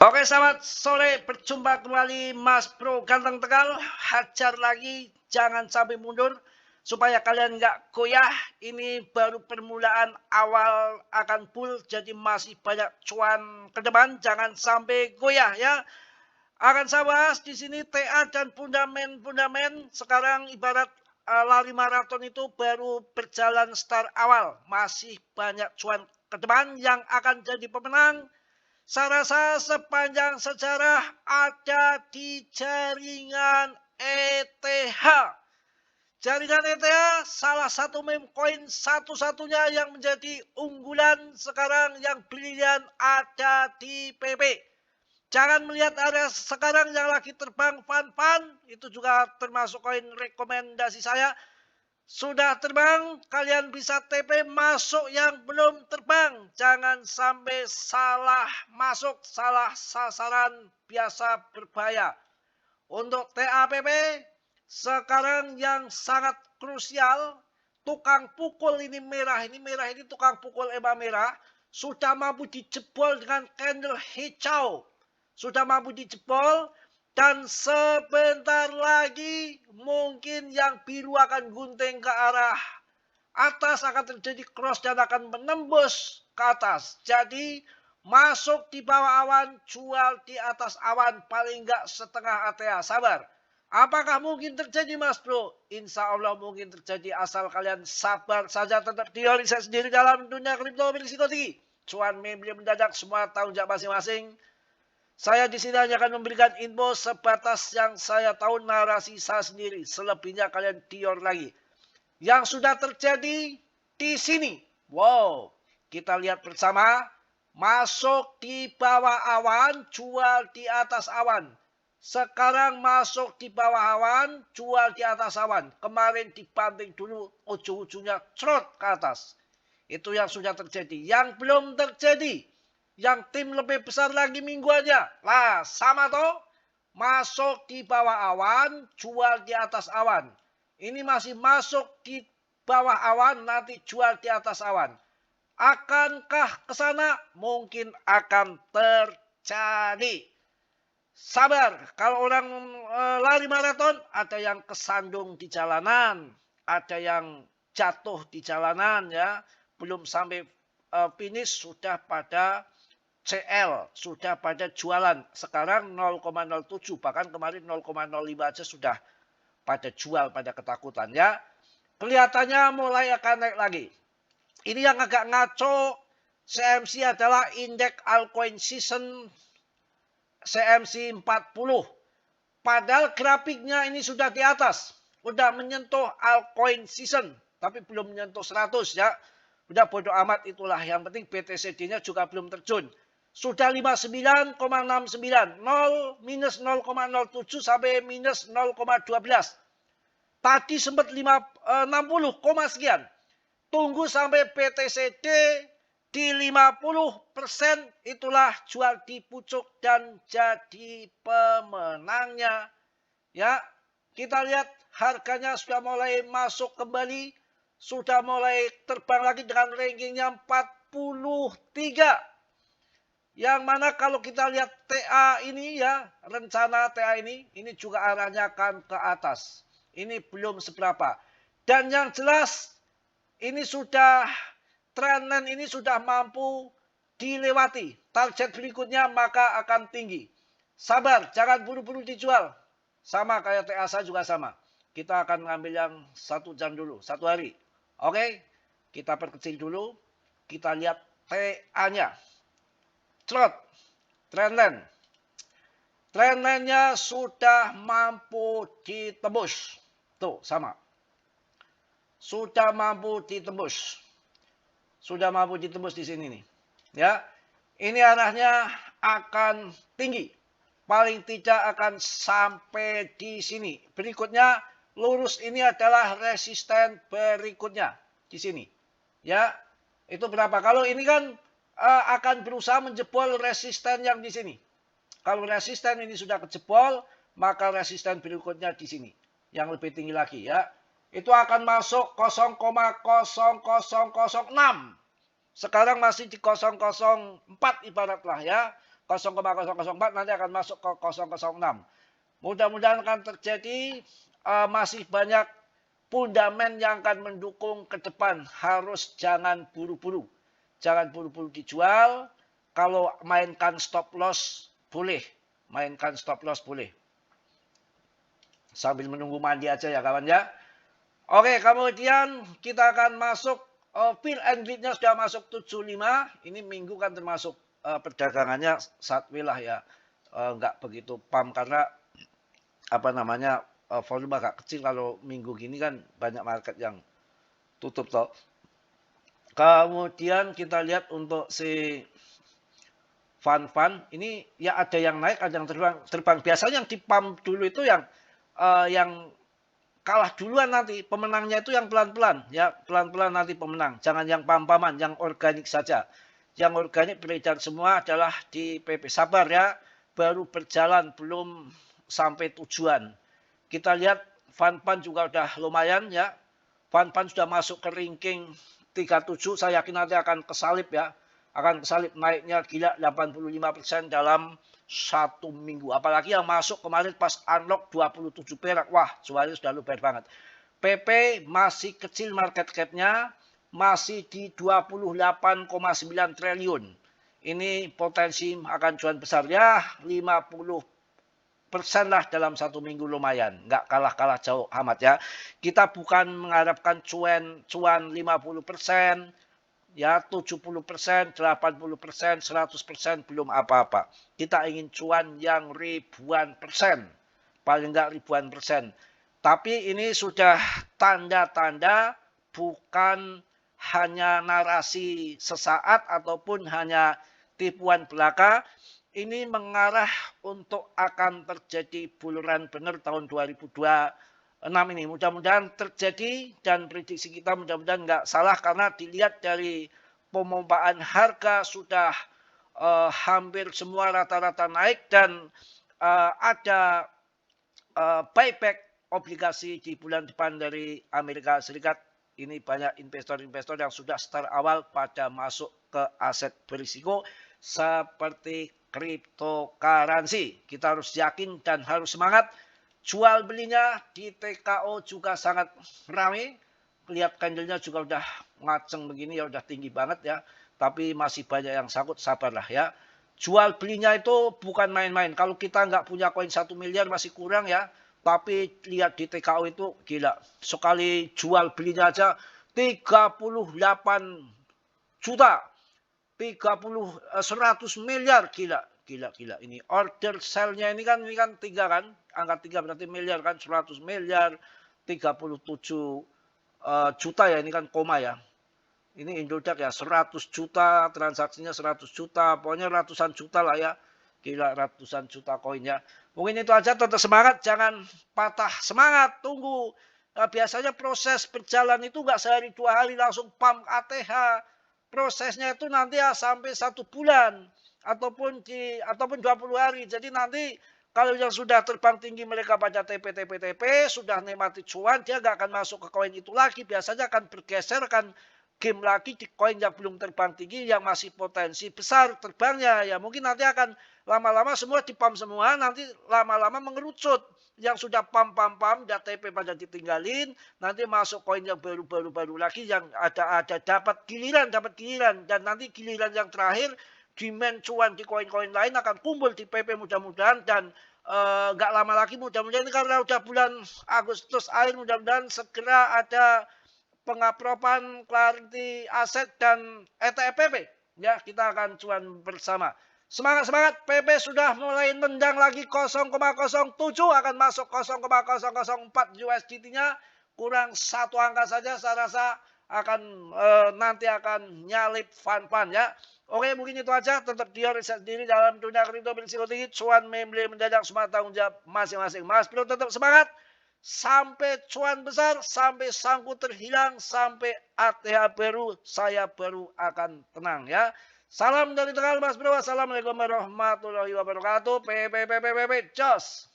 Oke, selamat sore. Berjumpa kembali Mas Bro Ganteng Tegal. Hajar lagi, jangan sampai mundur. Supaya kalian nggak goyah. Ini baru permulaan awal akan bull. Jadi masih banyak cuan ke depan. Jangan sampai goyah ya. Akan saya bahas di sini TA dan fundament. Sekarang ibarat lari maraton itu baru berjalan start awal. Masih banyak cuan ke depan yang akan jadi pemenang. Saya rasa sepanjang sejarah ada di jaringan ETH. Jaringan ETH salah satu meme coin satu-satunya yang menjadi unggulan sekarang yang brilian ada di PP. Jangan melihat ada sekarang yang lagi terbang Fan, itu juga termasuk koin rekomendasi saya. Sudah terbang, kalian bisa TP masuk yang belum terbang. Jangan sampai salah masuk, salah sasaran, biasa berbahaya. Untuk TAPP, sekarang yang sangat krusial, tukang pukul ini merah ini tukang pukul EMA merah, sudah mampu dijebol dengan candle hijau. Sudah mampu dijebol. Dan sebentar lagi mungkin yang biru akan gunting ke arah atas, akan terjadi cross dan akan menembus ke atas. Jadi masuk di bawah awan, jual di atas awan, paling enggak setengah ATA. Sabar. Apakah mungkin terjadi Mas Bro? Insya Allah mungkin terjadi asal kalian sabar saja, tetap teori saya sendiri dalam dunia kripto berisiko tinggi. Cuan membeli mendadak, semua tahu jawab masing-masing. Saya di sini hanya akan memberikan info sebatas yang saya tahu, narasi saya sendiri. Selebihnya kalian dior lagi. Yang sudah terjadi di sini. Wow, kita lihat bersama. Masuk di bawah awan, jual di atas awan. Sekarang masuk di bawah awan, jual di atas awan. Kemarin dibanting dulu, ujung-ujungnya crot ke atas. Itu yang sudah terjadi. Yang belum terjadi, yang tim lebih besar lagi mingguannya. Lah, sama toh. Masuk di bawah awan, jual di atas awan. Ini masih masuk di bawah awan, nanti jual di atas awan. Akankah ke sana? Mungkin akan terjadi. Sabar, kalau orang lari maraton, ada yang kesandung di jalanan, ada yang jatuh di jalanan ya, belum sampai finish sudah pada CL, sudah pada jualan. Sekarang 0,07, bahkan kemarin 0,05 aja sudah pada jual, pada ketakutan ya. Kelihatannya mulai akan naik lagi. Ini yang agak ngaco, CMC adalah indeks altcoin season CMC 40. Padahal grafiknya ini sudah di atas. Sudah menyentuh altcoin season, tapi belum menyentuh 100 ya. Udah bodoh amat, itulah. Yang penting BTCD-nya juga belum terjun. Sudah 59,69. 0 minus 0,07 sampai minus 0,12. Tadi sempat 60, sekian. Tunggu sampai BTCD di 50%, itulah jual di pucuk dan jadi pemenangnya. Ya, kita lihat harganya sudah mulai masuk kembali. Sudah mulai terbang lagi dengan rankingnya 43. Yang mana kalau kita lihat TA ini ya, rencana TA ini juga arahnya akan ke atas. Ini belum seberapa. Dan yang jelas ini sudah, trendline ini sudah mampu dilewati. Target berikutnya maka akan tinggi. Sabar, jangan buru-buru dijual. Sama kayak TA saya juga sama. Kita akan ngambil yang 1 jam dulu, 1 hari. Oke, kita perkecil dulu. Kita lihat TA-nya. Trot, trendline. Trendline-nya sudah mampu ditembus. Tuh, sama. Sudah mampu ditembus. Sudah mampu ditembus di sini nih. Ya. Ini arahnya akan tinggi. Paling tidak akan sampai di sini. Berikutnya, lurus ini adalah resisten berikutnya di sini. Ya. Itu berapa? Kalau ini kan akan berusaha menjebol resisten yang di sini. Kalau resisten ini sudah kejebol, maka resisten berikutnya di sini. Yang lebih tinggi lagi ya. Itu akan masuk 0,0006. Sekarang masih di 004 ibaratlah ya. 0,004 nanti akan masuk ke 0,06. Mudah-mudahan akan terjadi, masih banyak fundament yang akan mendukung ke depan. Harus jangan buru-buru. Jangan buru-buru dijual. Kalau mainkan stop loss boleh. Mainkan stop loss boleh. Sambil menunggu mandi aja ya kawan ya. Oke, kemudian kita akan masuk, fill and bid-nya sudah masuk 75. Ini minggu kan termasuk perdagangannya sideways lah ya. Nggak begitu pump karena apa namanya, volume agak kecil. Kalau minggu gini kan banyak market yang tutup toh. Kemudian kita lihat untuk si fund ini ya ada yang naik, ada yang terbang. Biasanya yang di pump dulu itu yang kalah duluan nanti, pemenangnya itu yang pelan-pelan ya, pelan-pelan nanti pemenang. Jangan yang pam-paman, yang organik saja. Yang organik beredar semua adalah di PP. Sabar ya, baru berjalan belum sampai tujuan. Kita lihat fund juga udah lumayan ya. Fund sudah masuk ke ranking 37, saya yakin nanti akan kesalip ya. Akan kesalip naiknya gila 85% dalam 1 minggu. Apalagi yang masuk kemarin pas unlock 27 perak. Wah, suaranya sudah luber banget. PP masih kecil market cap-nya. Masih di 28,9 triliun. Ini potensi akan cuan besar ya. 50% lah dalam 1 minggu lumayan. Nggak kalah-kalah jauh amat ya. Kita bukan mengharapkan cuan 50%. Ya 70%, 80%, 100% belum apa-apa. Kita ingin cuan yang ribuan persen. Paling enggak ribuan persen. Tapi ini sudah tanda-tanda bukan hanya narasi sesaat ataupun hanya tipuan belaka. Ini mengarah untuk akan terjadi buluran benar tahun 2026 ini. Mudah-mudahan terjadi dan prediksi kita mudah-mudahan nggak salah karena dilihat dari pemompaan harga sudah hampir semua rata-rata naik dan ada buyback obligasi di bulan depan dari Amerika Serikat. Ini banyak investor-investor yang sudah start awal pada masuk ke aset berisiko seperti cryptocurrency. Kita harus yakin dan harus semangat. Jual belinya di TKO juga sangat ramai. Lihat candlenya juga udah ngaceng begini ya, udah tinggi banget ya. Tapi masih banyak yang sangkut, sabarlah ya. Jual belinya itu bukan main-main. Kalau kita nggak punya koin 1 miliar masih kurang ya. Tapi lihat di TKO itu gila. Sekali jual belinya aja 38 juta. 100 miliar gila. Gila. Ini order sell-nya ini kan 3 kan. Angka 3 berarti miliar kan. 100 miliar. 37 juta ya. Ini kan koma ya. Ini Indodax ya. 100 juta. Transaksinya 100 juta. Pokoknya ratusan juta lah ya. Gila ratusan juta koin ya. Mungkin itu aja. Tetap semangat. Jangan patah semangat. Tunggu. Nah, biasanya proses berjalan itu nggak sehari 2 hari langsung pump ATH. Prosesnya itu nanti ya sampai 1 bulan. Ataupun 20 hari. Jadi nanti kalau yang sudah terbang tinggi mereka pada TP, sudah nikmati cuan, dia nggak akan masuk ke koin itu lagi. Biasanya akan bergeser, akan game lagi di koin yang belum terbang tinggi, yang masih potensi besar terbangnya. Ya mungkin nanti akan lama-lama semua dipump semua, nanti lama-lama mengerucut. Yang sudah pump, dan TP pada ditinggalin, nanti masuk koin yang baru lagi, yang ada dapat giliran. Dan nanti giliran yang terakhir, demand cuan di koin-koin lain akan kumpul di PP mudah-mudahan dan nggak lama lagi mudah-mudahan ini karena udah bulan Agustus akhir mudah-mudahan segera ada pengapropan clarity aset dan ETF PP ya kita akan cuan bersama. Semangat PP sudah mulai nendang lagi 0,07 akan masuk 0,004 USDT-nya kurang 1 angka saja saya rasa akan nanti akan nyalip fund ya. Oke, mungkin itu aja. Tetap dia riset diri dalam dunia kripto berisiko tinggi. Cuan membeli mendadak semua tanggung jawab masing-masing. Mas Bro tetap semangat. Sampai cuan besar, sampai sangkut terhilang, sampai ATH baru, saya baru akan tenang ya. Salam dari Tegal Mas Bro. Assalamualaikum warahmatullahi wabarakatuh. Jos.